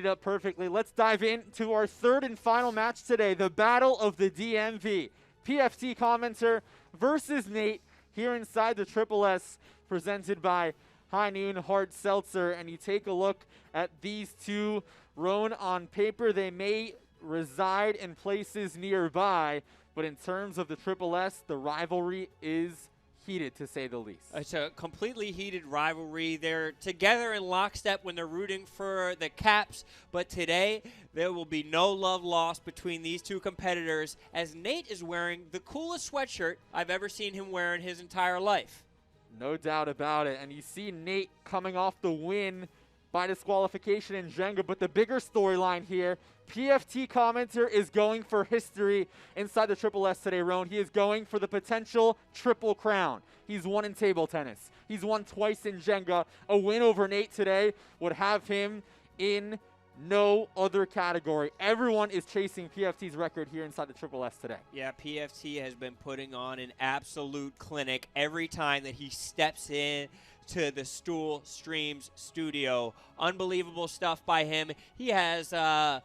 it up perfectly. Let's dive into our third and final match today, the Battle of the DMV. PFT commenter versus Nate here inside the Triple S, presented by High Noon Hard Seltzer. And you take a look at these two. Roan, on paper, they may reside in places nearby, but in terms of the Triple S, the rivalry is heated, to say the least. It's a completely heated rivalry. They're together in lockstep when they're rooting for the Caps, but today there will be no love lost between these two competitors, as Nate is wearing the coolest sweatshirt I've ever seen him wear in his entire life. No doubt about it. And you see Nate coming off the win by disqualification in Jenga, but the bigger storyline here, PFT commenter is going for history inside the Triple S today, Roan. He is going for the potential triple crown. He's won in table tennis. He's won twice in Jenga. A win over Nate today would have him in no other category. Everyone is chasing PFT's record here inside the Triple S today. Yeah, PFT has been putting on an absolute clinic every time that he steps in to the Stool Streams studio. Unbelievable stuff by him. He has the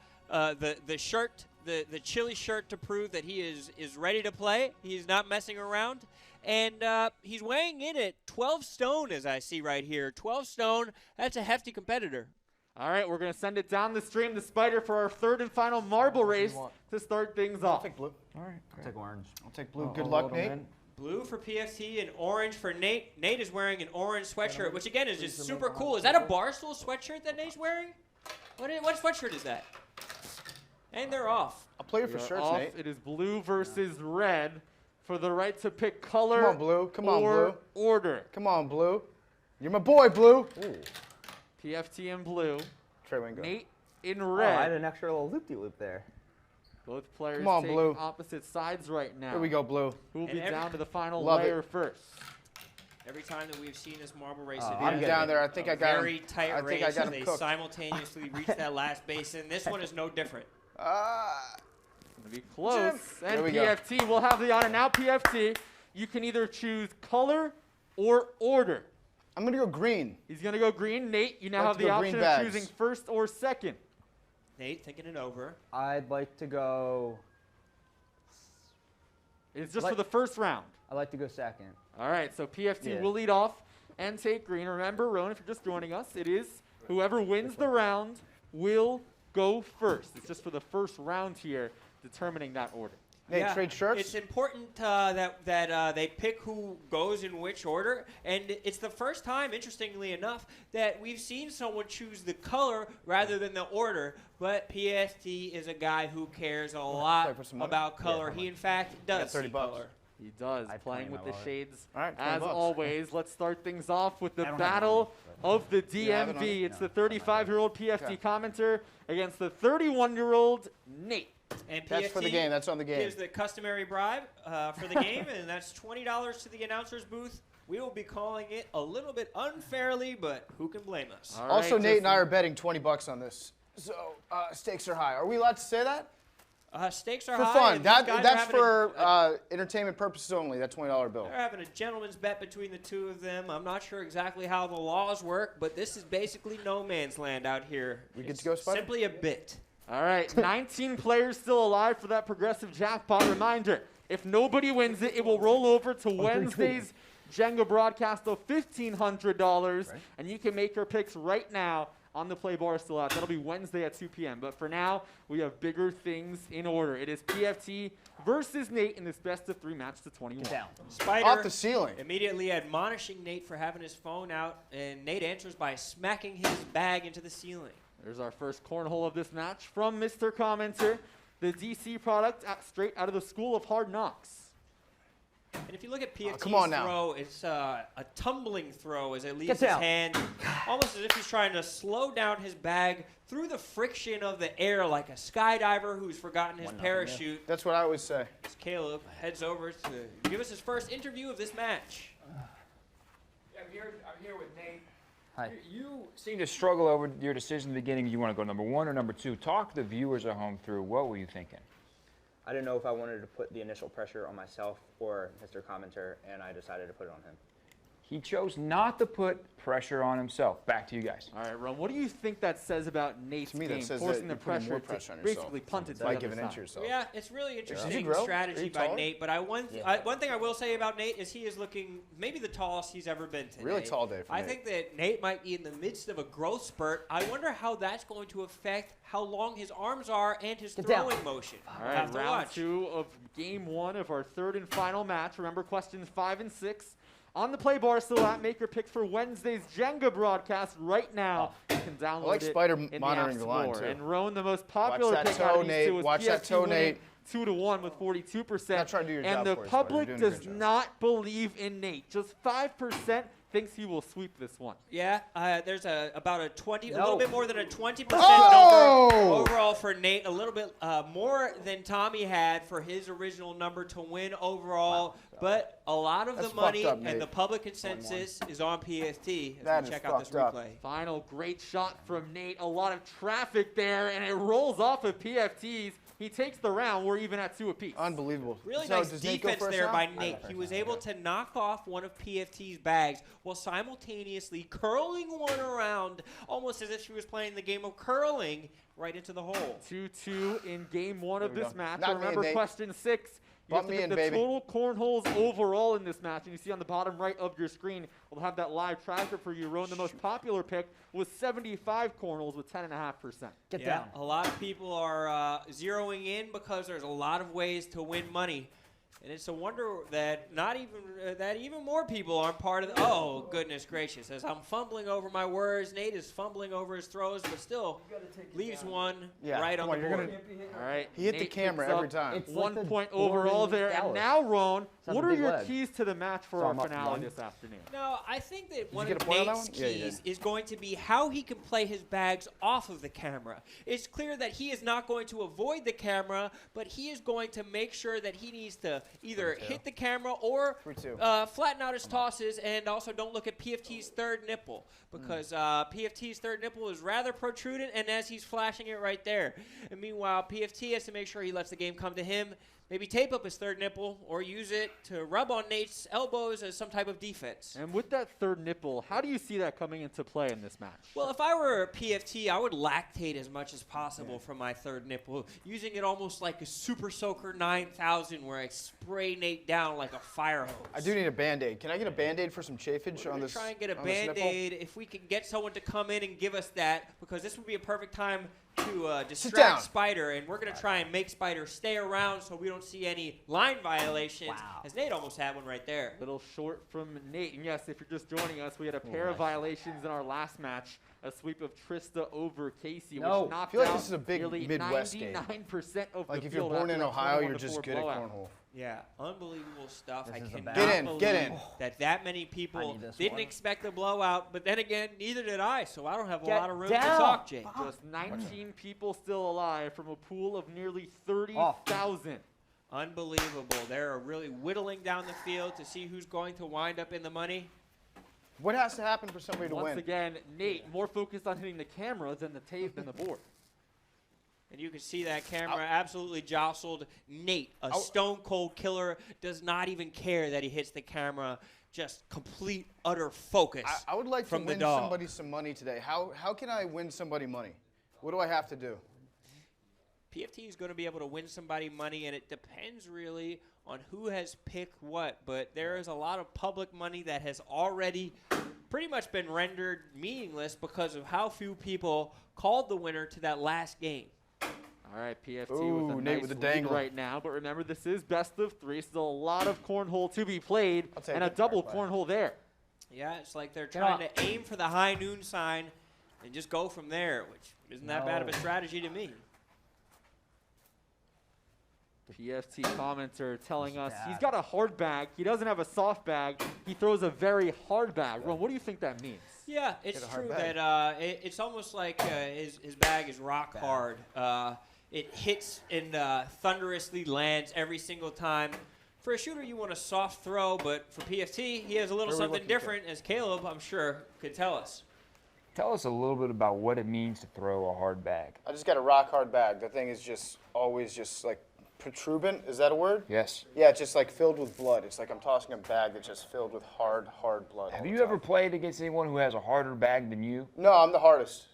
shirt, the chili shirt, to prove that he is ready to play. He's not messing around. And he's weighing in at 12 stone, as I see right here. 12 stone, that's a hefty competitor. All right, we're going to send it down the stream to Spider for our third and final marble race to start things off. I'll take blue. All right. I'll take orange. I'll take blue. Good luck, Nate. Blue for PFT and orange for Nate. Nate is wearing an orange sweatshirt, which again is just super cool. Is that a Barstool sweatshirt that Nate's wearing? What sweatshirt is that? And they're off. I'll play you for shirts, Nate. It is blue versus red for the right to pick color. Come on, blue. Come on, blue. Order. Come on, blue. You're my boy, blue. Ooh. PFT in blue. Trey Wingo. Nate in Oh, red. I had an extra little loop-de-loop there. Both players Come on, taking blue. opposite sides right now. Here we go, blue. Who will be down to the final Love layer it. first? Every time that we've seen this marble race, I'm down there. I think I got him. Very tight I think race I got as him they cooked. simultaneously reach that last basin. This one is no different. It's going to be close. Jim. And There we go. PFT will have the honor. Now PFT, you can either choose color or order. I'm going to go green. He's going to go green. Nate, you now Like have to the go green option of bags. choosing first or second. Nate thinking it over. I'd like to go. It's just for the first round. I'd like to go second. All right, so PFT Yeah. will lead off and take green. Remember, Rowan, if you're just joining us, it is whoever wins the round will go first. It's just for the first round here, determining that order. Nate, trade shirts? It's important that they pick who goes in which order, and it's the first time, interestingly enough, that we've seen someone choose the color rather than the order. But PFT is a guy who cares a lot about color. He, in fact, does see color. He does, playing with the shades. All right, as $20. always, let's start things off with the battle of the have it on DMV. it? It's the 35-year-old PFT commenter against the 31-year-old Nate. And That's for the PFT game. That's on the game. gives the customary bribe for the game, and that's $20 to the announcer's booth. We will be calling it a little bit unfairly, but who can blame us? All Also, right, Nate and I Justin. are betting $20 on this. So, stakes are high. Are we allowed to say that? Stakes are For high. fun. and these guys are That's having for entertainment purposes only, that $20 bill. They're having a gentleman's bet between the two of them. I'm not sure exactly how the laws work, but this is basically no man's land out here. We good It's to go, Spider? simply a bit. All right, 19 players still alive for that progressive jackpot. Reminder, if nobody wins it, it will roll over to Wednesday's Jenga broadcast of $1,500, and you can make your picks right now on the play bar still out. That'll be Wednesday at 2 p.m. But for now, we have bigger things in order. It is PFT versus Nate in this best-of-3 match to 21. Spider Off the ceiling. immediately admonishing Nate for having his phone out, and Nate answers by smacking his bag into the ceiling. There's our first cornhole of this match from Mr. Commenter, the DC product straight out of the School of Hard Knocks. And if you look at PFT's come on now. throw, it's a tumbling throw as it leaves his hand, almost as if he's trying to slow down his bag through the friction of the air like a skydiver who's forgotten his parachute. That's what I always say. As Caleb heads over to give us his first interview of this match. I'm here with Nate. Hi. You seem to struggle over your decision in the beginning. You want to go number 1 or number 2. Talk the viewers at home through. What were you thinking? I didn't know if I wanted to put the initial pressure on myself or Mr. Commenter, and I decided to put it on him. He chose not to put pressure on himself. Back to you guys. All right, Ron, what do you think that says about Nate's To me, that game, says forcing that the you're putting more pressure pressure to on yourself. basically punt it to the By other giving in side? to yourself. Yeah, it's really Did interesting you grow? Are strategy you by taller? Nate. But one thing I will say about Nate is he is looking maybe the tallest he's ever been today. Really tall day for I Nate. think that Nate might be in the midst of a growth spurt. I wonder how that's going to affect how long his arms are and his throwing motion. All We'll right, have to round watch. 2 of game 1 of our 3rd and final match. Remember, questions 5 and 6 on the play bar still at. Make your picks for Wednesday's Jenga broadcast right now. You can download like it Spider in monitoring the the App line, Store. too. And Roan, the most popular that pick out toe, of these Nate. two is Watch that PFT toe, winning Nate. 2-1 with 42%. Not trying to do your and job the for you, Spider. public You're doing a does good job. not believe in Nate. Just 5% thinks he will sweep this one. Yeah, there's about a a No. little bit more than a 20% Oh! number overall for Nate. A little bit more than Tommy had for his original number to win overall. But a lot of That's the money fucked up, Nate. and the public consensus is on PFT as That we is check out this fucked up. replay. Final great shot from Nate. A lot of traffic there, and it rolls off of PFT's. He takes the round. We're even at 2 apiece. Unbelievable. Really So nice does Nate go defense first there now? by Nate. He was able to knock off one of PFT's bags while simultaneously curling one around, almost as if she was playing the game of curling, right into the hole. 2-2 in game 1 of There we this go. match. Not me, Remember, Nate. question 6. You Bump have to me get in, the baby. total cornholes overall in this match. And you see on the bottom right of your screen, we'll have that live tracker for you. Rowan, the most popular pick was 75 cornholes with 10.5%. Get Yeah, down. a lot of people are zeroing in because there's a lot of ways to win money. And it's a wonder that even more people aren't part of the, oh, goodness gracious. As I'm fumbling over my words, Nate is fumbling over his throws, but still leaves one Yeah, right come on on, the you're board. All right. He hit the Nate camera picks every up time. It's 1 like the point boring overall there. And Dallas. now, Rowan, Sounds what a are big your leg. keys to the match for So our I'm up finale one. this afternoon? No, I think that one get of a point on that Nate's one? Yeah, you keys did. is going to be how he can play his bags off of the camera. It's clear that he is not going to avoid the camera, but he is going to make sure that he needs to either hit the camera or 3-2. flatten out his tosses, and also don't look at PFT's third nipple because PFT's third nipple is rather protrudent, and as he's flashing it right there. And meanwhile, PFT has to make sure he lets the game come to him. Maybe tape up his third nipple or use it to rub on Nate's elbows as some type of defense. And with that third nipple, how do you see that coming into play in this match? Well, if I were a PFT, I would lactate as much as possible from my third nipple, using it almost like a Super Soaker 9000 where I spray Nate down like a fire hose. I do need a Band-Aid. Can I get a Band-Aid for some chafage We're on gonna this? try and get a on this nipple? Band-Aid if we can get someone to come in and give us that, because this would be a perfect time to down. distract Spider, and we're going to try and make Spider stay around so we don't see any line violations, as Nate almost had one right there. Little short from Nate. And yes, if you're just joining us, we had a pair of violations in our last match. A sweep of Trista over Casey, No. which knocked I feel like out this is a big nearly Midwest game. 99% of Like the if you're field born after in that Ohio, 21-4 you're just good at blowout. cornhole. Yeah, unbelievable stuff. This I is a cannot bad- Get in, believe get in. that many I people need this didn't one. expect the blowout, but then again, neither did I, so I don't have a Get lot of room down. to talk, Jake. Just 19 people still alive from a pool of nearly 30,000. Unbelievable. They're really whittling down the field to see who's going to wind up in the money. What has to happen for somebody to Once win? again, Nate more focused on hitting the camera than the tape than the board. And you can see that camera absolutely jostled Nate, a stone cold killer, does not even care that he hits the camera. Just complete, utter focus. I would like to from the win dog. somebody some money today. How can I win somebody money? What do I have to do? PFT is going to be able to win somebody money, and it depends really on who has picked what. But there is a lot of public money that has already pretty much been rendered meaningless because of how few people called the winner to that last game. All right, PFT Ooh, with a Nate nice with the lead dangle. right now. But remember, this is best of three. Still a lot of cornhole to be played, I'll take and a it. double Fair play. cornhole there. Yeah, it's like they're trying to aim for the high noon sign and just go from there, which isn't that bad of a strategy to me. PFT commenter telling us he's got a hard bag. He doesn't have a soft bag. He throws a very hard bag. Ron, what do you think that means? Yeah, it's Get a hard true bag. that it's almost like his bag is rock hard. It hits and thunderously lands every single time. For a shooter, you want a soft throw, but for PFT, he has a little Where are we something looking different, as Caleb, I'm sure, could tell us. Tell us a little bit about what it means to throw a hard bag. I just got a rock hard bag. The thing is just always just like protuberant. Is that a word? Yes. Yeah, it's just like filled with blood. It's like I'm tossing a bag that's just filled with hard blood. Have all you the ever time. played against anyone who has a harder bag than you? No, I'm the hardest.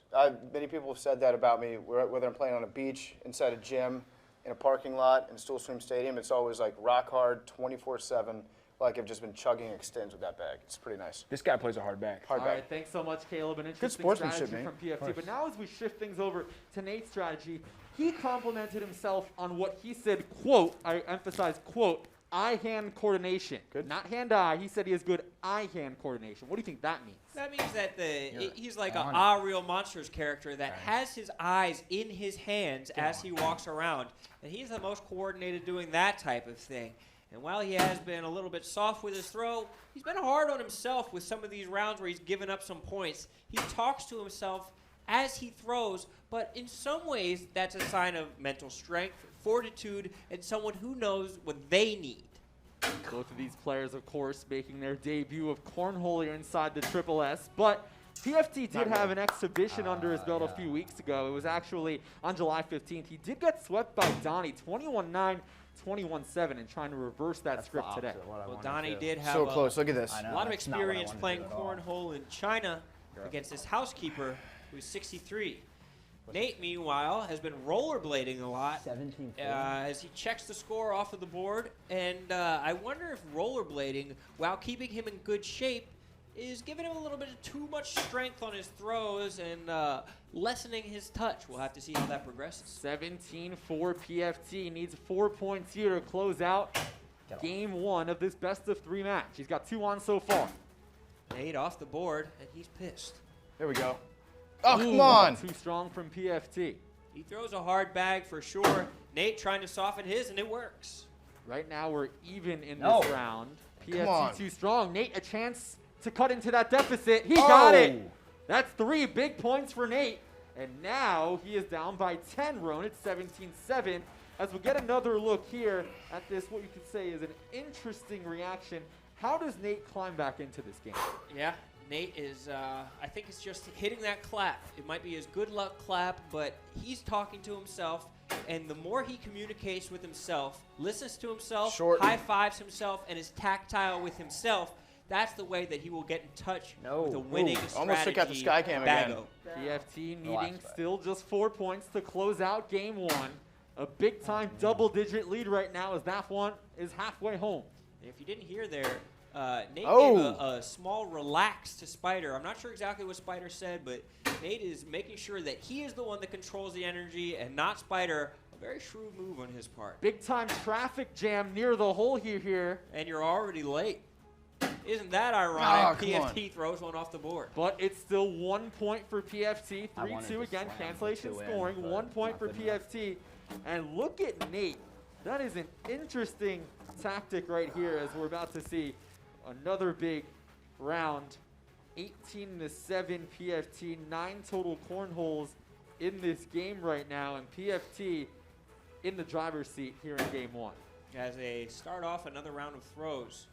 Many people have said that about me, whether I'm playing on a beach, inside a gym, in a parking lot, in a Stool Swim Stadium. It's always like rock hard, 24/7. Like I've just been chugging extends with that bag. It's pretty nice. This guy plays a hard bag. Hard All bag. right, thanks so much, Caleb. An interesting sportsmanship, strategy Nate. from PFT. But now as we shift things over to Nate's strategy, he complimented himself on what he said, quote, I emphasize, quote, eye-hand coordination. Good. Not hand-eye. He said he has good eye-hand coordination. What do you think that means? That means that he's like on a Real Monsters character that has his eyes in his hands as he walks around. And he's the most coordinated doing that type of thing. And while he has been a little bit soft with his throw, he's been hard on himself with some of these rounds where he's given up some points. He talks to himself as he throws, but in some ways that's a sign of mental strength, fortitude, and someone who knows what they need. Both of these players, of course, making their debut of Cornhole here inside the Triple S. But PFT did have an exhibition under his belt a few weeks ago. It was actually on July 15th. He did get swept by Donnie, 21-9, 21-7, and trying to reverse that script today. Well, Donnie did have So close. Look at this. a lot of experience playing cornhole in China against this housekeeper who's 63. Nate, meanwhile, has been rollerblading a lot 17 as he checks the score off of the board. And I wonder if rollerblading, while keeping him in good shape, is giving him a little bit of too much strength on his throws and lessening his touch. We'll have to see how that progresses. 17 for PFT. Needs 4 points here to close out game one of this best-of-3 match. He's got 2 on so far. Nate off the board, and he's pissed. Here we go. Oh, Ooh, come on. Too strong from PFT. He throws a hard bag for sure. Nate trying to soften his, and it works. Right now we're even in No. this round. Come on. PFT too strong. Nate, a chance to cut into that deficit. He got it. Oh. That's 3 big points for Nate. And now he is down by 10, Roan. It's 17-7. As we get another look here at this, what you could say is an interesting reaction. How does Nate climb back into this game? Yeah, Nate is, I think it's just hitting that clap. It might be his good luck clap, but he's talking to himself, and the more he communicates with himself, listens to himself, high-fives himself, and is tactile with himself, that's the way that he will get in touch with a winning strategy. Almost took out the sky cam again. Bago. PFT needing still just 4 points to close out game one. A big-time double-digit lead right now as that one is halfway home. And if you didn't hear there, Nate gave a small relax to Spider. I'm not sure exactly what Spider said, but Nate is making sure that he is the one that controls the energy and not Spider. A very shrewd move on his part. Big-time traffic jam near the hole here. And you're already late. Isn't that ironic? Oh, come on. PFT throws one off the board. But it's still 1 point for PFT. I wanted 3-2 to again. slam Cancellation the 2 in, scoring. but 1 point not for good enough. PFT. And look at Nate. That is an interesting tactic right here as we're about to see another big round. 18-7 PFT. 9 total cornholes in this game right now. And PFT in the driver's seat here in game one. As they start off another round of throws.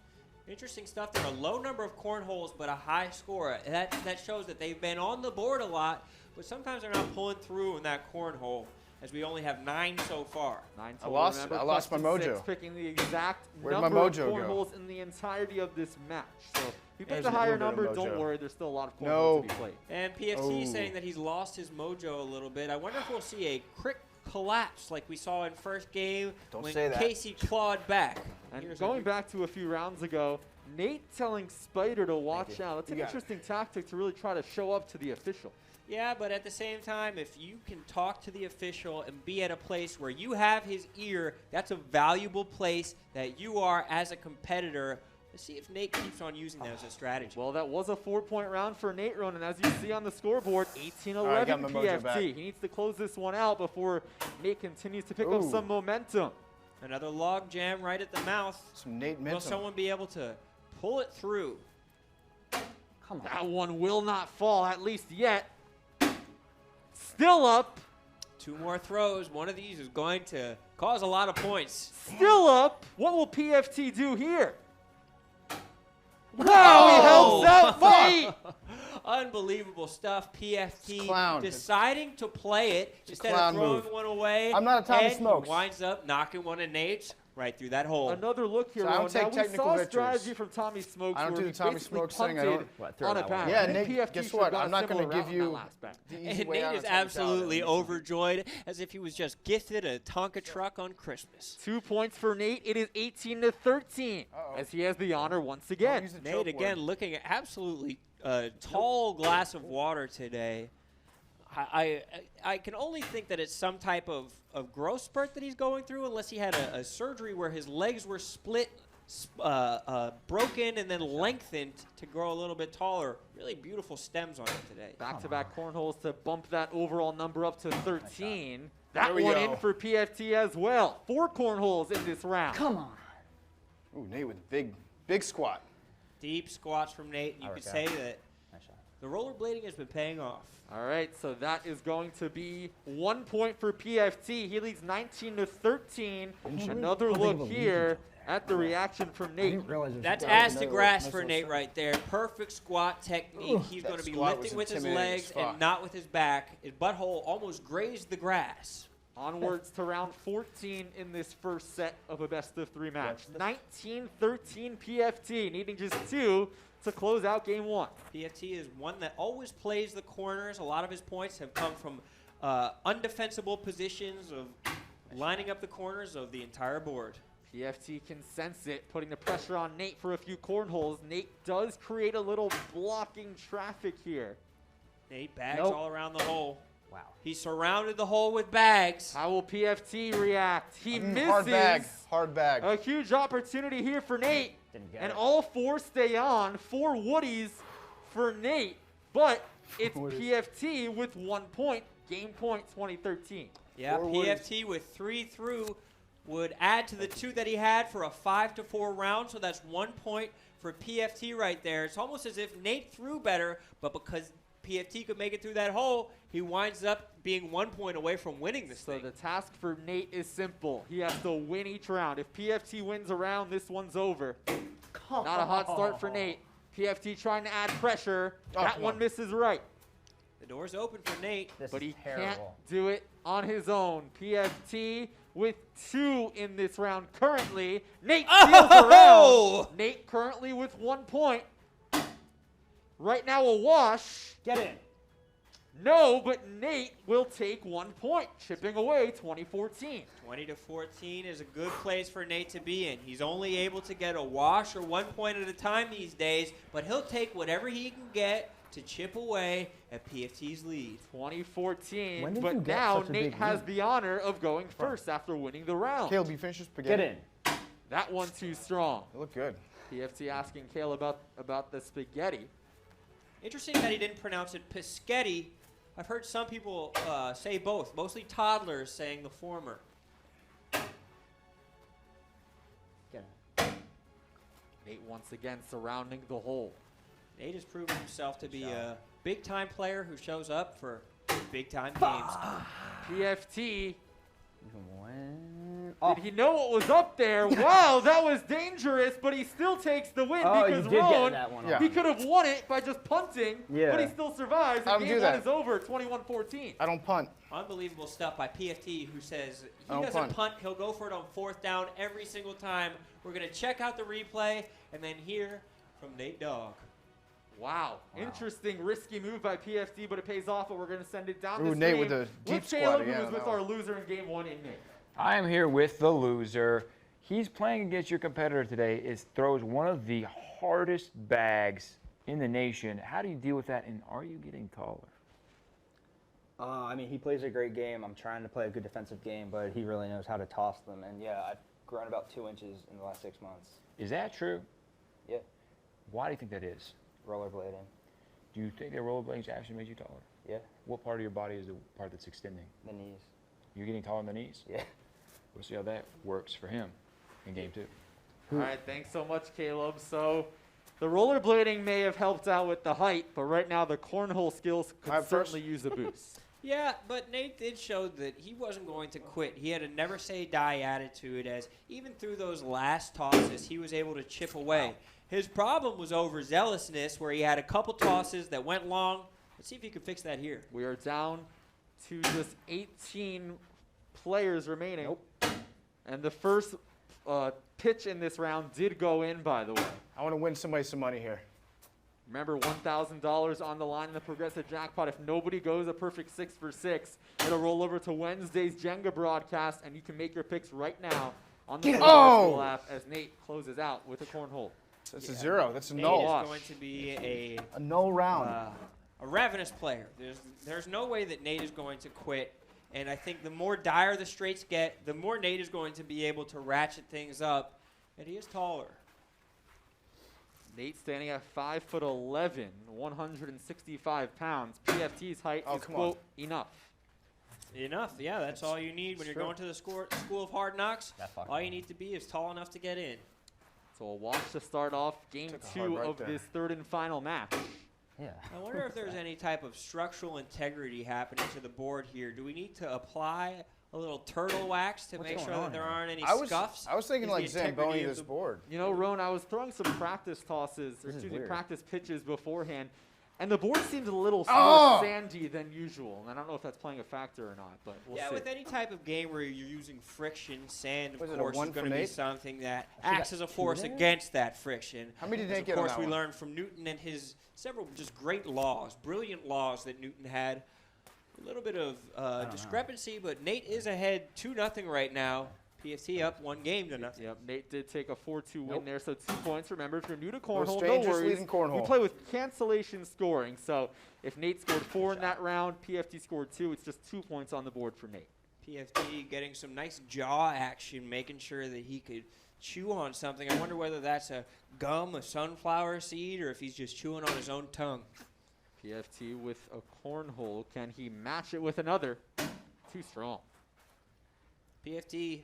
Interesting stuff there. A low number of cornholes, but a high score. That shows that they've been on the board a lot, but sometimes they're not pulling through in that cornhole, as we only have 9 so far. 9 I total. lost Remember, it. I lost my plus the mojo. 6, picking the exact Where'd my number of mojo go? cornholes in the entirety of this match. So if you pick There's the a higher little bit number, of don't mojo. worry. There's still a lot of cornholes No. to be played. And PFT Oh. saying that he's lost his mojo a little bit. I wonder if we'll see a quick collapse like we saw in first game Don't when say that. Casey clawed back. And Here's going back to a few rounds ago, Nate telling Spider to watch out. That's You an got it. interesting tactic to really try to show up to the official. Yeah, but at the same time, if you can talk to the official and be at a place where you have his ear, that's a valuable place that you are as a competitor. Let's see if Nate keeps on using that as a strategy. Well, that was a 4-point round for Nate Roan, and as you see on the scoreboard, 18-11 All right, got my mojo back. PFT. He needs to close this one out before Nate continues to pick up Ooh. some momentum. Another log jam right at the mouth. Some Nate Will Minton. someone be able to pull it through? Come on. That one will not fall, at least yet. Still up. 2 more throws. One of these is going to cause a lot of points. Still up. What will PFT do here? Wow, he helps out Nate. Unbelievable stuff. PFT Clown. deciding to play it instead of clown throwing move. one away. I'm not a Tommy and Smokes. He winds up knocking one of Nate's right through that hole. Another look here, So I don't Ron. take Now, we technical saw a victories. strategy from Tommy Smokes I don't where do he the Tommy basically Smokes thing. I punted don't- Throw on a that one back. away. Yeah, I think Nate, PFT guess should what? have gone I'm not similar gonna give route on that you- last bet. The easy And way Nate out is on Tommy absolutely Talbot. overjoyed as if he was just gifted a Tonka truck on Christmas. 2 points for Nate. It is 18-13 Uh-oh. as he has the honor once Don't again. use the Nate choke again word. looking at absolutely tall glass of water today. I can only think that it's some type of growth spurt that he's going through, unless he had a surgery where his legs were split, broken, and then lengthened to grow a little bit taller. Really beautiful stems on it today. Back-to-back cornholes to bump that overall number up to 13. That There we one go. in for PFT as well. 4 cornholes in this round. Come on. Ooh, Nate with big squat. Deep squats from Nate. You could say that Nice shot. the rollerblading has been paying off. All right, so that is going to be 1 point for PFT. He leads 19-13. Another look here at the reaction from I Nate. didn't realize there's That's a- ass to another grass one. for Nate right there. Perfect squat technique. He's That going to be squat was lifting with his intimidating legs as fuck. and not with his back. His butthole almost grazed the grass. Onwards to round 14 in this first set of a best-of-3 match. 19-13 PFT, needing just 2 to close out game 1. PFT is one that always plays the corners. A lot of his points have come from undefensible positions of lining up the corners of the entire board. PFT can sense it, putting the pressure on Nate for a few cornholes. Nate does create a little blocking traffic here. Nate bags Nope. all around the hole. Wow. He surrounded the hole with bags. How will PFT react? He misses. Hard bag. Hard bag. A huge opportunity here for Nate. Didn't get And it. all 4 stay on. 4 woodies for Nate. But it's PFT with 1 point. Game point 2013. Yeah, Four PFT with 3 through would add to the 2 that he had for a 5-4 round. So that's 1 point for PFT right there. It's almost as if Nate threw better, but because PFT could make it through that hole, he winds up being 1 point away from winning this So thing. the task for Nate is simple. He has to win each round. If PFT wins a round, this one's over. Not a hot start for Nate. PFT trying to add pressure. Oh, That come one on. misses right. The door's open for Nate. This But is he terrible. can't do it on his own. PFT with 2 in this round currently. Nate steals the Oh! round. Nate currently with 1 point. Right now a wash. Get in. No, but Nate will take 1 point, chipping away 2014. 20-14 is a good place for Nate to be in. He's only able to get a wash or 1 point at a time these days, but he'll take whatever he can get to chip away at PFT's lead. 2014, When did but you get now such a Nate big has lead? the honor of going first after winning the round. Caleb, you finish your spaghetti? Get in. That one too strong. You look good. PFT asking Kale about the spaghetti. Interesting that he didn't pronounce it Pischetti. I've heard some people say both, mostly toddlers saying the former. Get in. Nate once again surrounding the hole. Nate has proven himself to be a big-time player who shows up for big-time games. PFT, Even when? Oh, did he know what was up there? Wow, that was dangerous, but he still takes the win oh, you because did get Roan, that one. Yeah. off. he could have won it by just punting, Yeah. but he still survives. I And don't game do 1 that. is over, 21-14. I don't punt. Unbelievable stuff by PFT, who says he Oh, doesn't punt. punt. He'll go for it on 4th down every single time. We're going to check out the replay and then hear from Nate Dogg. Wow. Interesting, risky move by PFT, but it pays off, but we're going to send it down Ooh, the Nate stream with the deep squat Caleb, again who was on with that our one. loser in game 1 in Nate. I am here with the loser. He's playing against your competitor today. It throws one of the hardest bags in the nation. How do you deal with that, and are you getting taller? I mean, he plays a great game. I'm trying to play a good defensive game, but he really knows how to toss them. And yeah, I've grown about 2 inches in the last 6 months. Is that true? Yeah, Why do you think that is? rollerblading. Do you think that rollerblading actually made you taller? Yeah, What part of your body is the part that's extending? the knees. You're getting taller in the knees? Yeah. We'll see how that works for him in game 2. All right, thanks so much, Caleb. So the rollerblading may have helped out with the height, but right now the cornhole skills I could have first? certainly use a boost. Yeah, but Nate did show that he wasn't going to quit. He had a never say die attitude, as even through those last tosses, he was able to chip away. His problem was overzealousness, where he had a couple tosses that went long. Let's see if he can fix that here. We are down to just 18 players remaining. Nope. And the first pitch in this round did go in, by the way. I want to win somebody some money here. Remember, $1,000 on the line in the Progressive Jackpot. If nobody goes a perfect 6 for 6, it'll roll over to Wednesday's Jenga broadcast, and you can make your picks right now on the Cornhole app as Nate closes out with a cornhole. That's a 0. That's a Nate null. is going to be A null round. a ravenous player. There's no way that Nate is going to quit. And I think the more dire the straights get, the more Nate is going to be able to ratchet things up. And he is taller. Nate standing at 5'11", 165 pounds. PFT's height is, quote, enough. Enough, yeah, that's all you need when you're going to the School of Hard Knocks. All you need to be is tall enough to get in. So we'll watch to start off game 2 of this third and final match. Yeah. I wonder if there's any type of structural integrity happening to the board here. Do we need to apply a little turtle wax to make sure that there aren't any scuffs? I was thinking Is like the integrity Zamboni of this the board. You know, Roan, I was throwing some practice tosses, or excuse me, practice pitches beforehand, and the board seems a little more sandy than usual. And I don't know if that's playing a factor or not, but we'll see. With any type of game where you're using friction, sand, of Was it a course, is 1 going from to be 8? something that acts as a force against that friction. How many did Nate Of get on course, that we one? learned from Newton and his several just great laws, brilliant laws that Newton had. A little bit of discrepancy, but Nate is ahead 2-0 right now. PFT up 1 game to nothing. Yep, Nate did take a 4-2 win there, so 2 points. Remember, if you're new to We're Cornhole, no strangers worries. leading Cornhole. We play with cancellation scoring, so if Nate scored 4 in that round, PFT scored 2, it's just 2 points on the board for Nate. PFT getting some nice jaw action, making sure that he could chew on something. I wonder whether that's a gum, a sunflower seed, or if he's just chewing on his own tongue. PFT with a cornhole. Can he match it with another? Too strong. PFT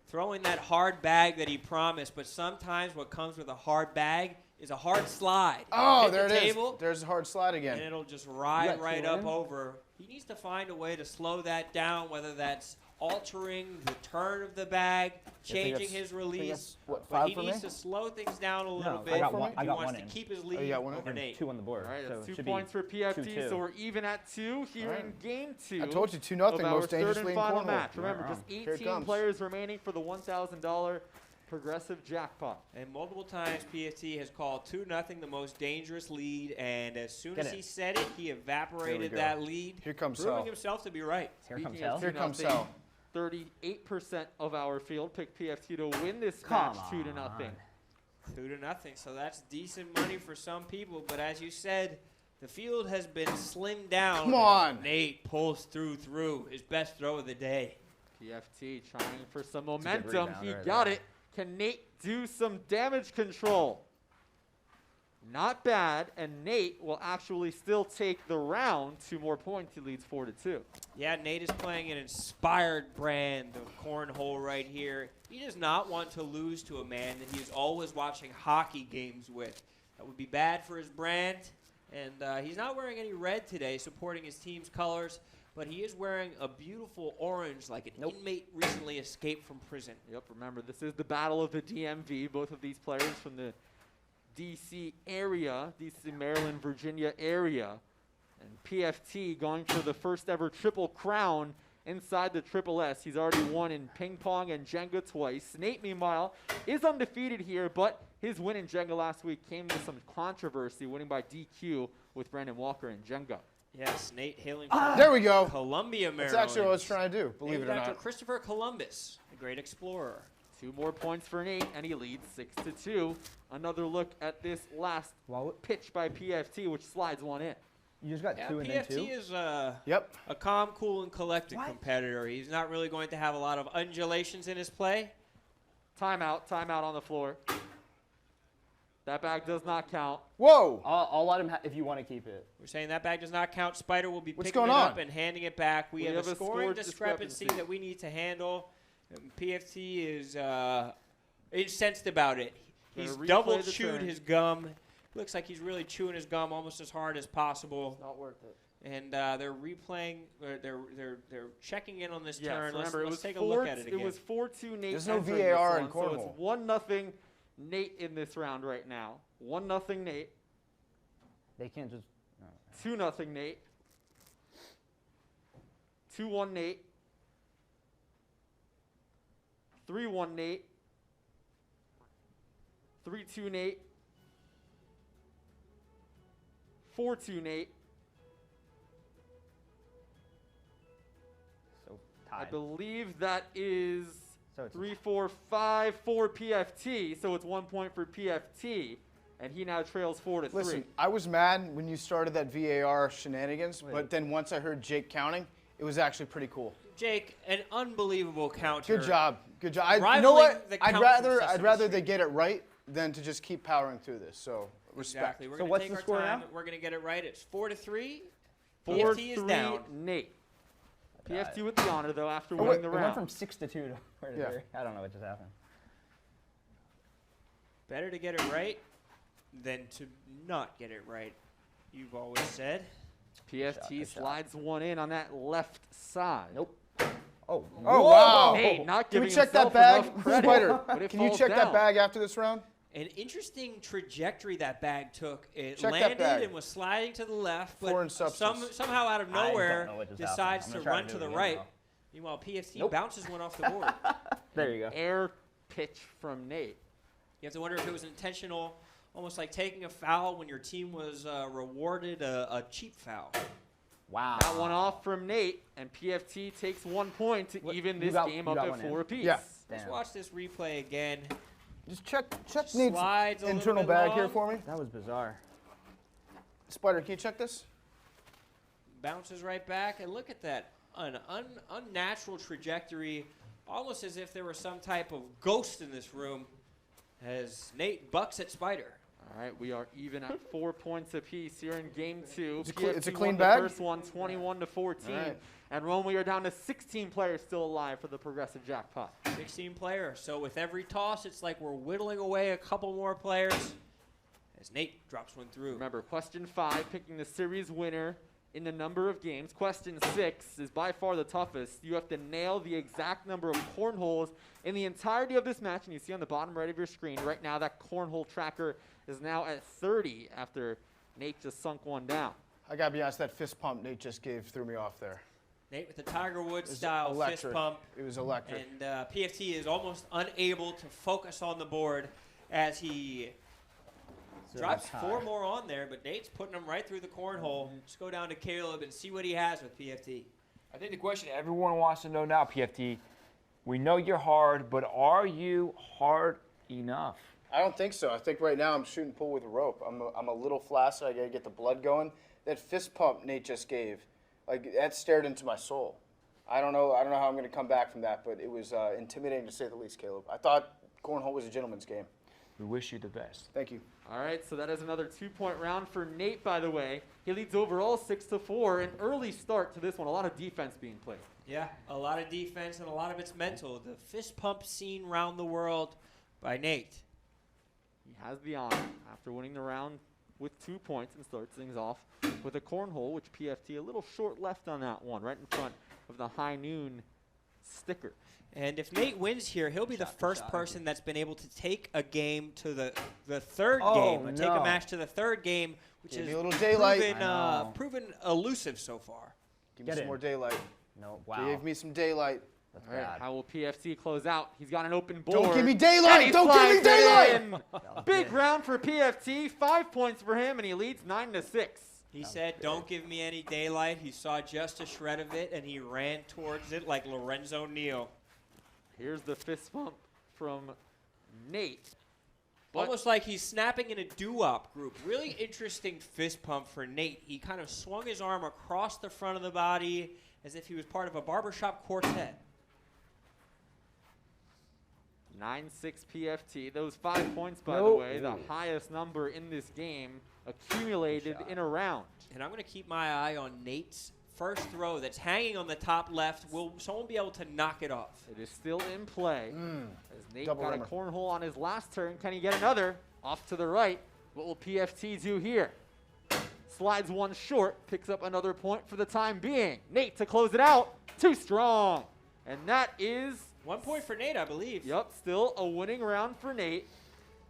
throwing that hard bag that he promised, but sometimes what comes with a hard bag is a hard slide. Oh, Hit there the it table, is. There's a hard slide again. and it'll just ride right up over. He needs to find a way to slow that down, whether that's altering the turn of the bag, changing his release. What, But 5 he for needs me? to slow things down a little No, bit. I got one. He wants to keep his lead you got one over in? Nate. 2 on the board. All right, so that's it 2 should points be for PFT, 2-2. so we're even at 2 here All right. in game 2. I told you 2-0, of our most third dangerous and league in final Cornhole. match. Remember, You're just wrong. Here it 18 comes. players remaining for the $1,000 Progressive Jackpot. And multiple times PFT has called 2-0 the most dangerous lead, and as soon as he said it, he evaporated go. that lead, Here comes proving hell. himself to be right. Here comes Speaking of hell. Here comes 2-0, hell. 38% of our field picked PFT to win this Come match 2-0. on. 2-0, so that's decent money for some people, but as you said, the field has been slimmed down. Come on. Nate pulls through his best throw of the day. PFT trying for some good momentum. rebound He right got there. it. Can Nate do some damage control? Not bad, and Nate will actually still take the round. 2 more points. He leads 4-2. Yeah, Nate is playing an inspired brand of cornhole right here. He does not want to lose to a man that he is always watching hockey games with. That would be bad for his brand. And he's not wearing any red today, supporting his team's colors, but he is wearing a beautiful orange like an inmate recently escaped from prison. Yep, remember, this is the battle of the DMV. Both of these players from the D.C. area, D.C., Maryland, Virginia area. And PFT going for the first ever triple crown inside the Triple S. He's already won in ping pong and Jenga twice. Nate, meanwhile, is undefeated here, but his win in Jenga last week came with some controversy, winning by DQ with Brandon Walker in Jenga. Yes, Nate hailing from There we go. Columbia, Maryland. That's actually what I was trying to do, believe Named it or after not. Christopher Columbus, the great explorer. 2 more points for Nate, and he leads 6-2. Another look at this last pitch by PFT, which slides one in. You just got Yeah, 2 and then 2? PFT is a Yep. calm, cool, and collected competitor. He's not really going to have a lot of undulations in his play. Timeout on the floor. That bag does not count. Whoa. I'll let him if you want to keep it. We're saying that bag does not count. Spider will be What's picking going it up on? and handing it back. We have a scoring score discrepancy discrepancy. that we need to handle. PFT is incensed about it. Gonna He's replay double the chewed turn. his gum. Looks like he's really chewing his gum almost as hard as possible. Not worth it. And they're replaying. They're checking in on this turn. Remember, Let's take a look at it again. It was 4-2 Nate. There's no entering VAR this in one, Cornhole. So it's 1-0 Nate in this round right now. 1-0 Nate. They can't just. 2-0 Nate. 2-1 Nate. 3-1 Nate. 3-2 Nate. 4-2 Nate. So I tied. believe that is So it's 3-4-5 for PFT. So it's 1 point for PFT, and he now trails 4-3. Listen, I was mad when you started that VAR shenanigans, but then once I heard Jake counting, it was actually pretty cool. Jake, an unbelievable counter. Good job. Good job. You know Rivaling what? the I'd count rather from Sesame they Street. get it right than to just keep powering through this. So respect. Exactly. We're So going to what's take the our score time. now? We're going to get it right. It's 4-3. 4-3 PFT is down. Nate. PFT with the honor, though, after Oh, winning wait, the It went round. from 6 to 2 to 4 to Yeah. 3. I don't know what just happened. Better to get it right than to not get it right. You've always said. PFT good shot. slides one in on that left side. Nope. Oh. Oh, wow. Nate not Can giving we check that himself bag? enough credit, Spider, but it can you falls check down. that bag after this round? An interesting trajectory that bag took. It Check that landed bag. and was sliding to the left, Foreign but substance. somehow out of I don't nowhere know what just decides happened. to I'm gonna try run to to do the it right. again Meanwhile, PFT Nope. bounces one off the board. There you go. Air pitch from Nate. You have to wonder if it was intentional, almost like taking a foul when your team was rewarded a cheap foul. Wow. That one off from Nate, and PFT takes 1 point to What- even you this got- game you up got at one in? 4 apiece. Yeah. Let's Damn. watch this replay again. Just check Nate's Slides a little internal bit bag long. here for me. That was bizarre. Spider, can you check this? Bounces right back, and look at that unnatural trajectory, almost as if there was some type of ghost in this room, as Nate bucks at Spider. All right, we are even at 4 points apiece here in game 2. It's a PFT clean won bag? the first one, 21-14. All right. And Rome, we are down to 16 players still alive for the progressive jackpot. 16 players. So with every toss, it's like we're whittling away a couple more players as Nate drops one through. Remember, question 5, picking the series winner in the number of games. Question 6 is by far the toughest. You have to nail the exact number of cornholes in the entirety of this match. And you see on the bottom right of your screen right now that cornhole tracker is now at 30 after Nate just sunk one down. I gotta be honest, that fist pump Nate just gave threw me off there. Nate with the Tiger Woods It was style fist electric. pump. It was electric. And PFT is almost unable to focus on the board as he drops that's 4 high. more on there, but Nate's putting them right through the cornhole. Let's go down to Caleb and see what he has with PFT. I think the question everyone wants to know now, PFT, we know you're hard, but are you hard enough? I don't think so. I think right now I'm shooting pool with a rope. I'm a little flaccid. I gotta get the blood going. That fist pump Nate just gave, like that stared into my soul. I don't know how I'm gonna come back from that, but it was intimidating to say the least, Caleb. I thought cornhole was a gentleman's game. We wish you the best. Thank you. All right, so that is another 2-point round for Nate, by the way. He leads overall 6-4. An early start to this one. A lot of defense being played. Yeah, a lot of defense and a lot of it's mental. The fist pump seen round the world by Nate. He has the honor after winning the round with 2 points and starts things off with a cornhole, which PFT a little short left on that one, right in front of the high noon sticker. And if Nate wins here, he'll be the first person that's been able to take a game to the third game, take a no. match to the third game, which Give is me a little daylight. proven elusive so far. Give me Get some in. more daylight. No. Wow. Give me some daylight. That's All right, bad. how will PFT close out? He's got an open board. Don't give me and daylight. he Don't give me slides it daylight. in. Big round for PFT. 5 points for him, and he leads 9-6. He said, "Don't give me any daylight." He saw just a shred of it, and he ran towards it like Lorenzo Neal. Here's the fist bump from Nate. But Almost like he's snapping in a doo-wop group. Really interesting fist pump for Nate. He kind of swung his arm across the front of the body as if he was part of a barbershop quartet. 9-6 PFT. Those 5 points, by the Nope. way, the highest number in this game accumulated in a round. And I'm going to keep my eye on Nate's first throw that's hanging on the top left. Will someone be able to knock it off? It is still in play. As Nate Double got rimmer. a cornhole on his last turn. Can he get another? Off to the right. What will PFT do here? slides one short, picks up another point for the time being. Nate to close it out, too strong. And that is 1 point for Nate, I believe. Yep, still a winning round for Nate.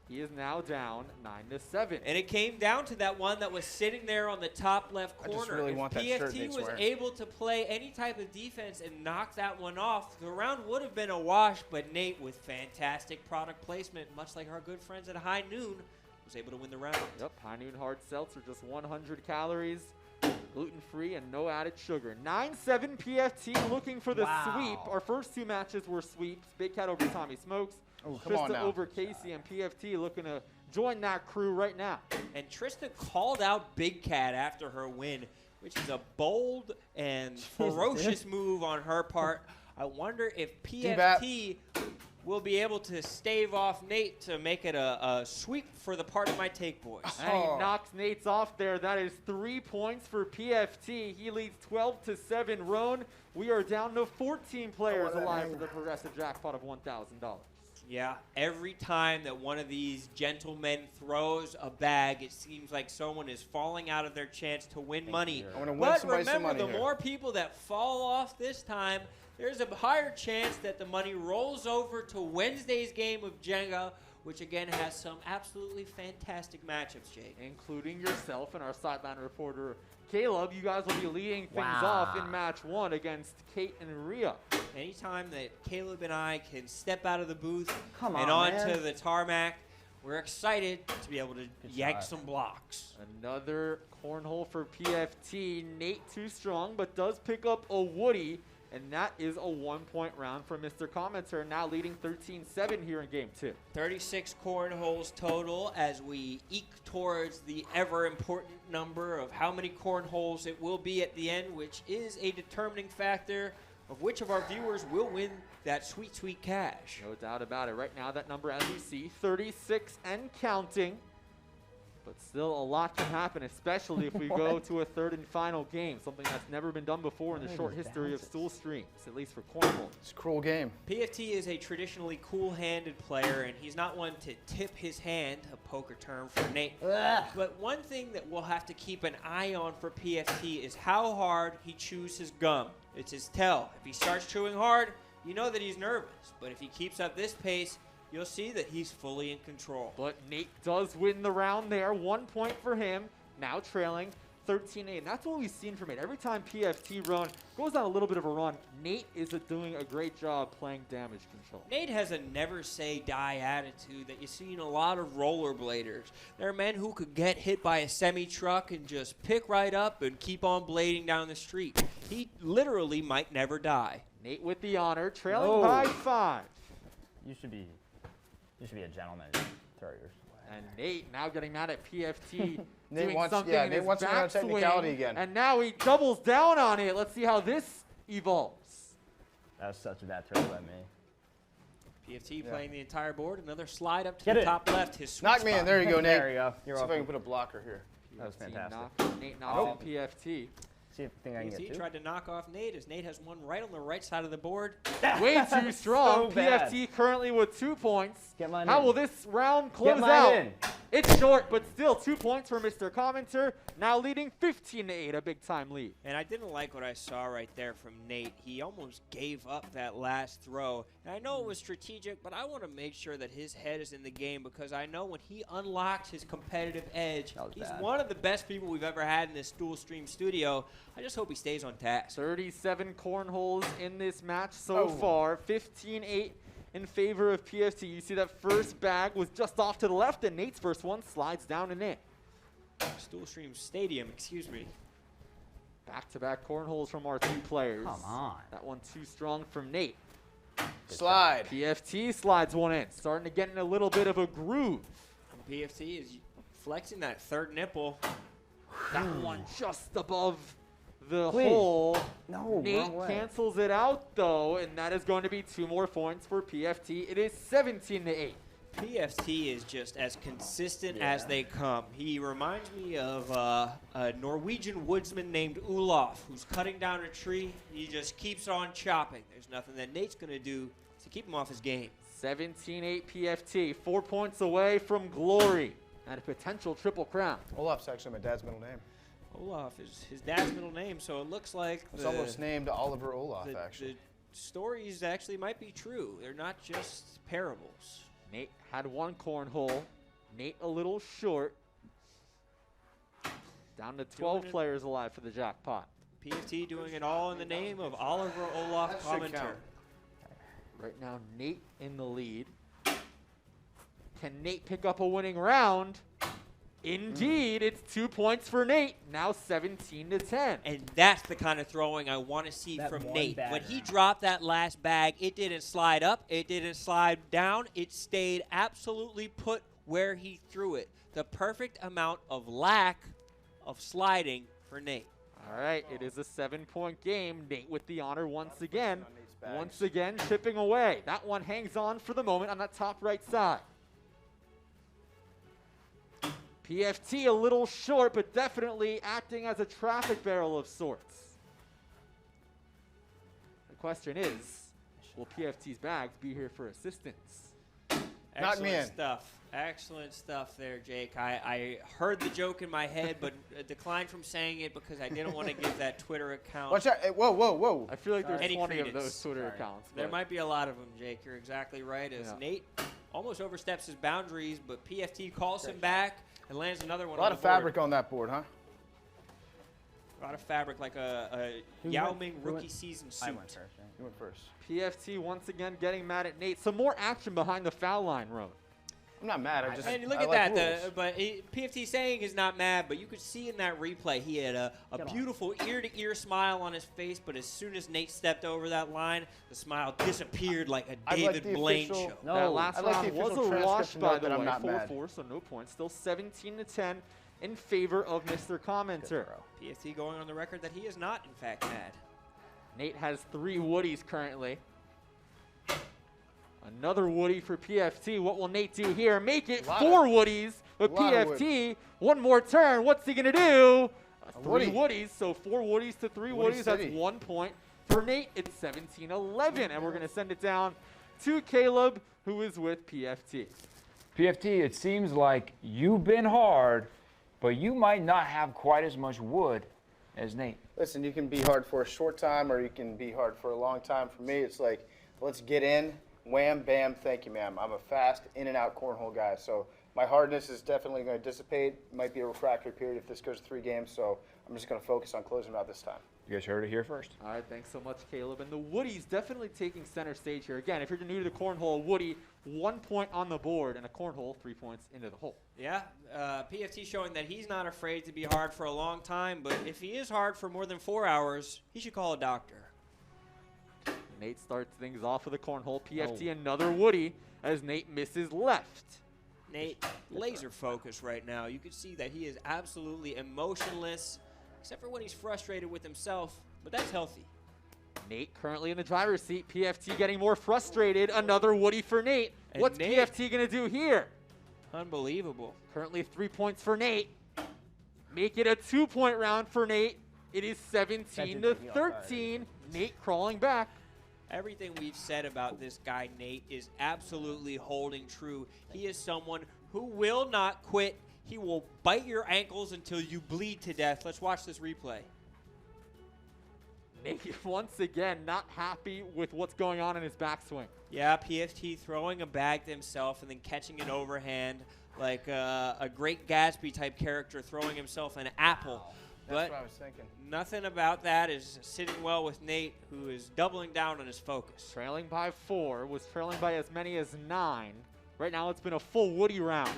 He is now down 9-7. And it came down to that one that was sitting there on the top left corner. I just really want that if shirt PFT Nate's was wearing. able to play any type of defense and knock that one off, the round would have been a wash, but Nate, with fantastic product placement, much like our good friends at High Noon, was able to win the round. Yep, High Noon Hard Seltzer, just 100 calories, gluten-free, and no added sugar. 9-7 PFT looking for the sweep. Our first two matches were sweeps. Big Cat over Tommy Smokes. Oh, come on Trista now. over Casey, and PFT looking to join that crew right now. And Trista called out Big Cat after her win, which is a bold and ferocious move on her part. I wonder if PFT will be able to stave off Nate to make it a sweep for the part of my take, boys. And he knocks Nate's off there. That is 3 points for PFT. He leads 12-7. Roan, we are down to 14 players alive for the progressive jackpot of $1,000. Yeah, every time that one of these gentlemen throws a bag, it seems like someone is falling out of their chance to win money. I want to win But somebody some remember, money the here. more people that fall off this time, there's a higher chance that the money rolls over to Wednesday's game of Jenga, which again has some absolutely fantastic matchups, Jake. Including yourself and our sideline reporter, Caleb. You guys will be leading things off in match 1 against Kate and Rhea. Anytime that Caleb and I can step out of the booth Come and on, onto man. the tarmac, we're excited to be able to yank shot. some blocks. Another cornhole for PFT. Nate too strong, but does pick up a Woody. And that is a 1-point round for Mr. Commenter, now leading 13-7 here in game 2. 36 cornholes total as we eke towards the ever-important number of how many cornholes it will be at the end, which is a determining factor of which of our viewers will win that sweet, sweet cash. No doubt about it. Right now, that number, as you see, 36 and counting. But still, a lot can happen, especially if we go to a third and final game, something that's never been done before in the short history of Stool Streams, at least for cornhole. It's a cruel game. PFT is a traditionally cool-handed player, and he's not one to tip his hand, a poker term for Nate. But one thing that we'll have to keep an eye on for PFT is how hard he chews his gum. It's his tell. If he starts chewing hard, you know that he's nervous. But if he keeps up this pace, you'll see that he's fully in control. But Nate does win the round there. 1 point for him, now trailing 13-8. And that's what we've seen from it. Every time PFT run goes on a little bit of a run, Nate is doing a great job playing damage control. Nate has a never-say-die attitude that you see in a lot of rollerbladers. There are men who could get hit by a semi-truck and just pick right up and keep on blading down the street. He literally might never die. Nate with the honor, trailing by 5. You should be a gentleman. Throw yours away. And Nate now getting mad at PFT Nate doing wants- something yeah, in Nate his wants to learn backswing, technicality again. And now he doubles down on it. Let's see how this evolves. That was such a bad throw by me. PFT playing the entire board. Another slide up to Get the it. top left. His sweet Knock me in. spot. There you go, Nate. There you go. You're See if I can welcome. put a blocker here. That was PFT fantastic. Nate knocks in PFT. See if I think I can get PFT two. tried to knock off Nate as Nate has one right on the right side of the board. Way too strong. So bad. PFT currently with 2 points. Get mine How in. will this round close mine out? in. It's short, but still 2 points for Mr. Commenter. Now leading 15-8, a big-time lead. And I didn't like what I saw right there from Nate. He almost gave up that last throw. And I know it was strategic, but I want to make sure that his head is in the game because I know when he unlocks his competitive edge, That was he's bad. one of the best people we've ever had in this Stool Stream studio. I just hope he stays on task. 37 cornholes in this match so far. 15-8 in favor of PFT. You see that first bag was just off to the left, and Nate's first one slides down and in. Stool Stream Stadium, excuse me. Back-to-back cornholes from our two players. Come on. That one too strong from Nate. Slide. PFT slides one in, starting to get in a little bit of a groove. PFT is flexing that third nipple. That one just above the Please. hole. No, Nate wrong way. cancels it out though, and that is going to be 2 more points for PFT. It is 17-8. PFT is just as consistent as they come. He reminds me of a Norwegian woodsman named Olaf, who's cutting down a tree. He just keeps on chopping. There's nothing that Nate's going to do to keep him off his game. 17-8 PFT, 4 points away from glory and a potential triple crown. Olaf's actually my dad's middle name. Olaf is his dad's middle name, so it looks like It's almost named Oliver Olaf, actually. the stories actually might be true. They're not just parables. Nate had one cornhole. Nate a little short. Down to 12 players alive for the jackpot. PFT doing it all in the name of Oliver Olaf That should Commenter. count. Right now, Nate in the lead. Can Nate pick up a winning round? Indeed, it's 2 points for Nate. Now 17-10. And that's the kind of throwing I want to see That from one Nate. bag When he round. dropped that last bag, it didn't slide up, it didn't slide down, it stayed absolutely put where he threw it. The perfect amount of lack of sliding for Nate. All right, it is a 7-point game. Nate with the honor once again. On Nate's bags. Once again, chipping away. That one hangs on for the moment on that top right side. PFT a little short, but definitely acting as a traffic barrel of sorts. The question is, will PFT's bags be here for assistance? Not me. Excellent stuff. Excellent stuff there, Jake. I heard the joke in my head, but declined from saying it because I didn't want to give that Twitter account. Watch out. Hey, whoa, whoa, whoa. I feel like there's Any 20 of credence. those Twitter Sorry. accounts. There but might be a lot of them, Jake. You're exactly right. As Yeah. Nate almost oversteps his boundaries, but PFT calls him back and lands another one. A lot on of the board. fabric on that board, huh? A lot of fabric, like a Who Yao went- Ming who rookie went- season I suit. went first, right? You went first. PFT once again getting mad at Nate. Some more action behind the foul line, Roan. I'm not mad. I just. And look I at like that. rules. But PFT saying he's not mad, but you could see in that replay he had a Come on. beautiful ear-to-ear smile on his face. But as soon as Nate stepped over that line, the smile disappeared like a I'd like David the Blaine official- show. No. That last I like round the was official a transcript wash, to by note the that I'm way. not mad. 4-4, so no points. Still 17-10 in favor of Mr. Commenter. PFT going on the record that he is not, in fact, mad. Nate has 3 Woodies currently. Another Woody for PFT. What will Nate do here? Make it Lot 4 Woodies with lot of PFT. One more turn. What's he going to do? 3 Woody. Woodies. So 4 Woodies to 3 Woody Woodies. That's City. 1 point. For Nate, it's 17-11. And we're going to send it down to Caleb, who is with PFT. PFT, it seems like you've been hard, but you might not have quite as much wood as Nate. Listen, you can be hard for a short time or you can be hard for a long time. For me, it's like, let's get in, wham, bam, thank you, ma'am. I'm a fast in and out cornhole guy, so my hardness is definitely going to dissipate. Might be a refractory period if this goes 3 games, so I'm just going to focus on closing them out this time. You guys heard it here first. All right, thanks so much, Caleb. And the Woody's definitely taking center stage here. Again, if you're new to the cornhole, a Woody, 1 point on the board, and a cornhole, 3 points into the hole. Yeah, PFT showing that he's not afraid to be hard for a long time, but if he is hard for more than 4 hours, he should call a doctor. Nate starts things off with a cornhole. PFT, another Woody, as Nate misses left. Nate, laser focused right now. You can see that he is absolutely emotionless, except for when he's frustrated with himself, but that's healthy. Nate currently in the driver's seat. PFT getting more frustrated. Another Woody for Nate. And What's Nate- PFT going to do here? Unbelievable. Currently 3 points for Nate. Make it a 2-point round for Nate. It is 17-13. Nate crawling back. Everything we've said about this guy, Nate, is absolutely holding true. He is someone who will not quit. He will bite your ankles until you bleed to death. Let's watch this replay. Nate once again not happy with what's going on in his backswing. Yeah, PFT throwing a bag to himself and then catching it overhand like a Great Gatsby type character throwing himself an apple. That's But what I was thinking. nothing about that is sitting well with Nate, who is doubling down on his focus. Trailing by 4, was trailing by as many as 9. Right now it's been a full Woody round.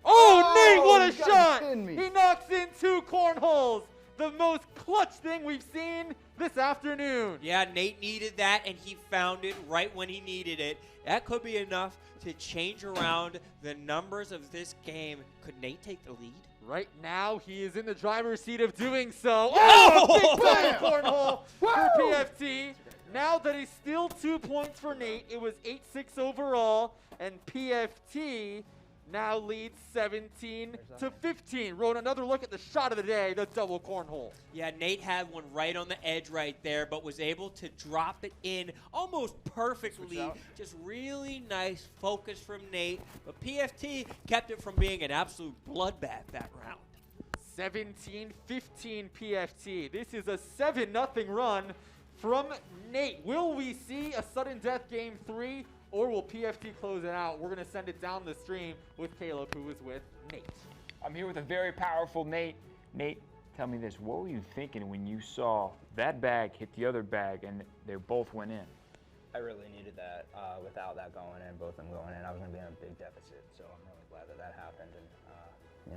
Oh, Nate, what a you gotta shot! be kidding me. He knocks in 2 cornholes. The most clutch thing we've seen this afternoon. Yeah, Nate needed that, and he found it right when he needed it. That could be enough to change around the numbers of this game. Could Nate take the lead? Right now, he is in the driver's seat of doing so. Oh, big Bam! double cornhole for Woo! PFT. Now that he's still 2 points for Nate, it was 8-6 overall, and PFT now leads 17-15. Rowan, another look at the shot of the day, the double cornhole. Yeah, Nate had one right on the edge right there, but was able to drop it in almost perfectly. Switch out. Just really nice focus from Nate. But PFT kept it from being an absolute bloodbath that round. 17-15 PFT. This is a 7-0 run from Nate. Will we see a sudden death game 3, or will PFT close it out? We're going to send it down the stream with Caleb, who is with Nate. I'm here with a very powerful Nate. Nate, tell me this. What were you thinking when you saw that bag hit the other bag and they both went in? I really needed that. Without that going in, both of them going in, I was going to be in a big deficit. So I'm really glad that that happened. And,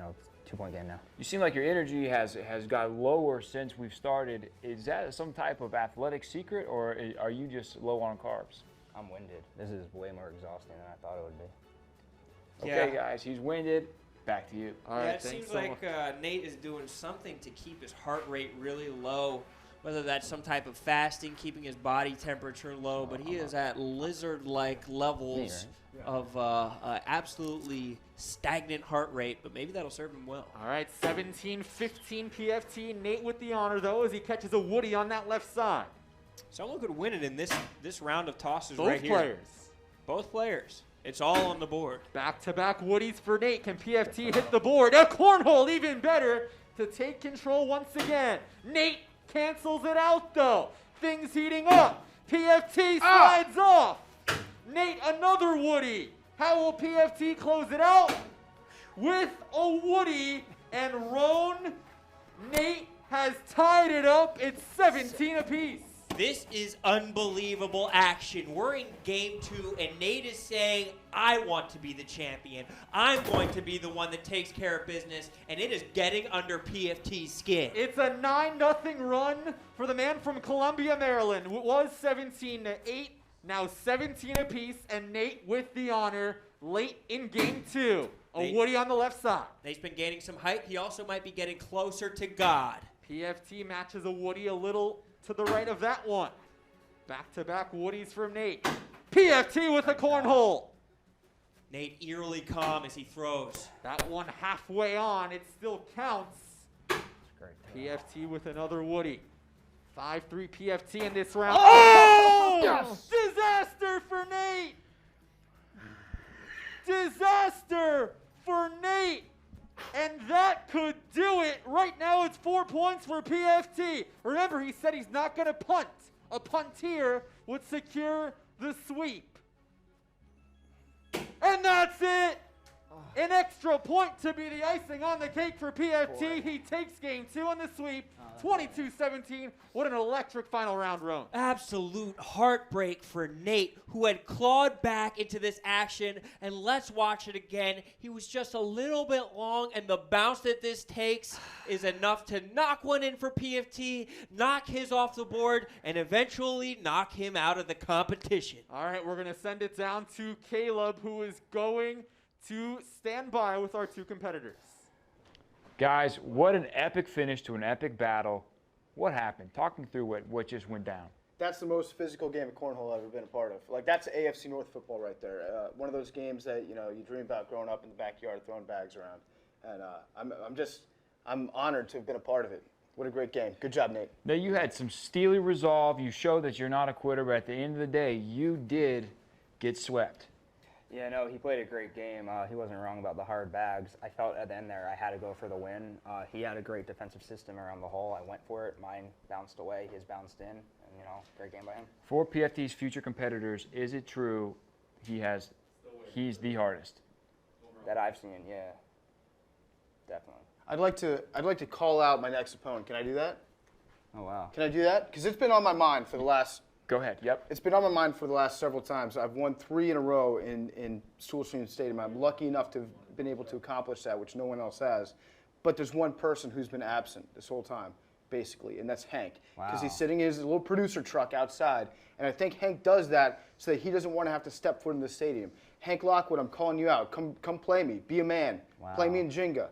it's a 2-point game now. You seem like your energy has got lower since we've started. Is that some type of athletic secret, or are you just low on carbs? I'm winded. This is way more exhausting than I thought it would be. Okay, guys, he's winded. Back to you. All right, It seems like Nate is doing something to keep his heart rate really low, whether that's some type of fasting, keeping his body temperature low, but he is at lizard-like levels of absolutely stagnant heart rate, but maybe that'll serve him well. All right, 17-15 PFT. Nate with the honor, though, as he catches a Woody on that left side. Someone could win it in this round of tosses Both right here. players. Both players. It's all on the board. Back-to-back Woodies for Nate. Can PFT hit the board? A cornhole, even better, to take control once again. Nate cancels it out, though. Things heating up. PFT slides off. Nate, another Woody. How will PFT close it out? With a Woody, and Roan, Nate has tied it up. It's 17 apiece. This is unbelievable action. We're in game 2, and Nate is saying, I want to be the champion. I'm going to be the one that takes care of business, and it is getting under PFT's skin. It's a 9-0 run for the man from Columbia, Maryland. It was 17-8, now 17 apiece, and Nate with the honor late in game 2. A Woody on the left side. Nate's been gaining some height. He also might be getting closer to God. PFT matches a Woody a little to the right of that one. Back-to-back Woodies from Nate. PFT with a cornhole. Nate eerily calm as he throws. That one halfway on. It still counts. Great. PFT with another Woody. 5-3 PFT in this round. Oh! Yes! Disaster for Nate! Disaster for Nate! And that could do it. Right now it's 4 points for PFT. Remember, he said he's not going to punt. A puntier would secure the sweep. And that's it. An extra point to be the icing on the cake for PFT. He takes game 2 on the sweep. 22-17. What an electric final round, Roan. Absolute heartbreak for Nate, who had clawed back into this action. And let's watch it again. He was just a little bit long, and the bounce that this takes is enough to knock one in for PFT, knock his off the board, and eventually knock him out of the competition. All right, we're going to send it down to Caleb, who is going to stand by with our 2 competitors. Guys, what an epic finish to an epic battle. What happened? Talk me through what just went down. That's the most physical game of cornhole I've ever been a part of. Like, that's AFC North football right there. One of those games that, you dream about growing up in the backyard throwing bags around. And I'm honored to have been a part of it. What a great game. Good job, Nate. Now, you had some steely resolve. You showed that you're not a quitter, but at the end of the day, you did get swept. Yeah, no, he played a great game. He wasn't wrong about the hard bags. I felt at the end there I had to go for the win. He had a great defensive system around the hole. I went for it. Mine bounced away. His bounced in. And, great game by him. For PFT's future competitors, is it true he's the hardest? That I've seen, yeah. Definitely. I'd like to call out my next opponent. Can I do that? Oh, wow. Can I do that? Because it's been on my mind for the last... Go ahead. Yep. It's been on my mind for the last several times. I've won 3 in a row in Stool Stadium. I'm lucky enough to have been able to accomplish that, which no one else has. But there's one person who's been absent this whole time, basically, and that's Hank. Because he's sitting in his little producer truck outside, and I think Hank does that so that he doesn't want to have to step foot in the stadium. Hank Lockwood, I'm calling you out. Come play me. Be a man. Wow. Play me in Jenga,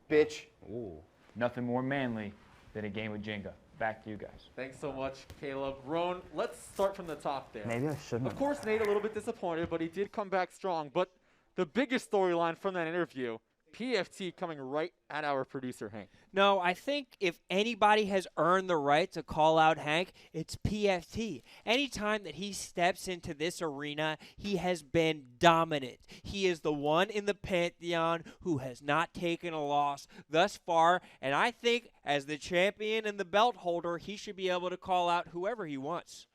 bitch. Ooh. Nothing more manly than a game of Jenga. Back to you guys. Thanks so much, Caleb. Roan, let's start from the top there. Maybe I shouldn't. Of course, Nate a little bit disappointed, but he did come back strong. But the biggest storyline from that interview PFT coming right at our producer, Hank. No, I think if anybody has earned the right to call out Hank, it's PFT. Anytime that he steps into this arena, he has been dominant. He is the one in the pantheon who has not taken a loss thus far, and I think as the champion and the belt holder, he should be able to call out whoever he wants.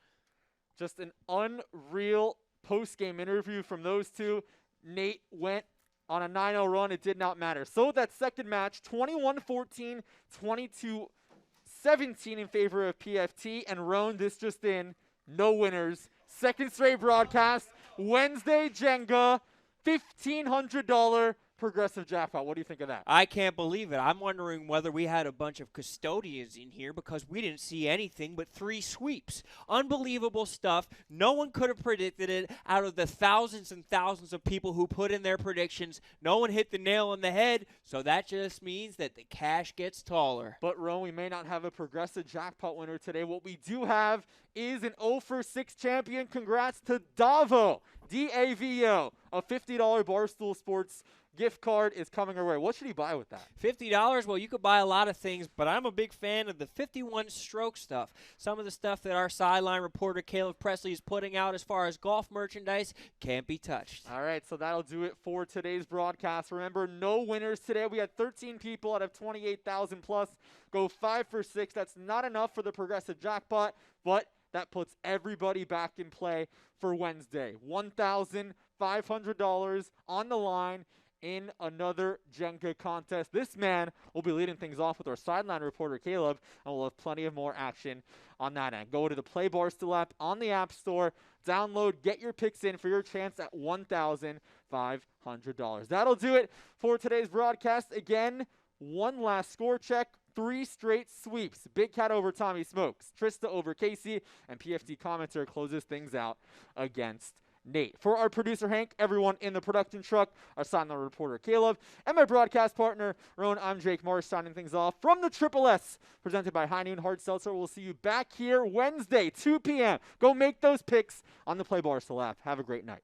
Just an unreal post-game interview from those two. Nate went on a 9-0 run. It did not matter. So that second match, 21-14, 22-17 in favor of PFT. And Roan, this just in, no winners. Second straight broadcast. Wednesday Jenga, $1,500 progressive jackpot. What do you think of that? I can't believe it. I'm wondering whether we had a bunch of custodians in here because we didn't see anything but 3 sweeps. Unbelievable stuff. No one could have predicted it. Out of the thousands and thousands of people who put in their predictions, no one hit the nail on the head, so that just means that the cash gets taller. But, Ron, we may not have a progressive jackpot winner today. What we do have is an 0-for-6 champion. Congrats to Davo, D-A-V-O. A $50 Barstool Sports gift card is coming our way. What should he buy with that? $50? Well, you could buy a lot of things, but I'm a big fan of the 51 stroke stuff. Some of the stuff that our sideline reporter Caleb Presley is putting out as far as golf merchandise can't be touched. All right, so that'll do it for today's broadcast. Remember, no winners today. We had 13 people out of 28,000 plus go 5 for 6. That's not enough for the progressive jackpot, but that puts everybody back in play for Wednesday. $1,500 on the line in another Jenga contest. This man will be leading things off with our sideline reporter, Caleb, and we'll have plenty of more action on that end. Go to the Play Barstool app on the App Store, download, get your picks in for your chance at $1,500. That'll do it for today's broadcast. Again, one last score check. 3 straight sweeps. Big Cat over Tommy Smokes. Trista over Casey. And PFT commentator closes things out against Nate. For our producer, Hank, everyone in the production truck, our sideline reporter, Caleb, and my broadcast partner, Roan, I'm Jake Morris, signing things off from the Triple S, presented by High Noon Hard Seltzer. We'll see you back here Wednesday, 2 p.m. Go make those picks on the Play Barstool app. Have a great night.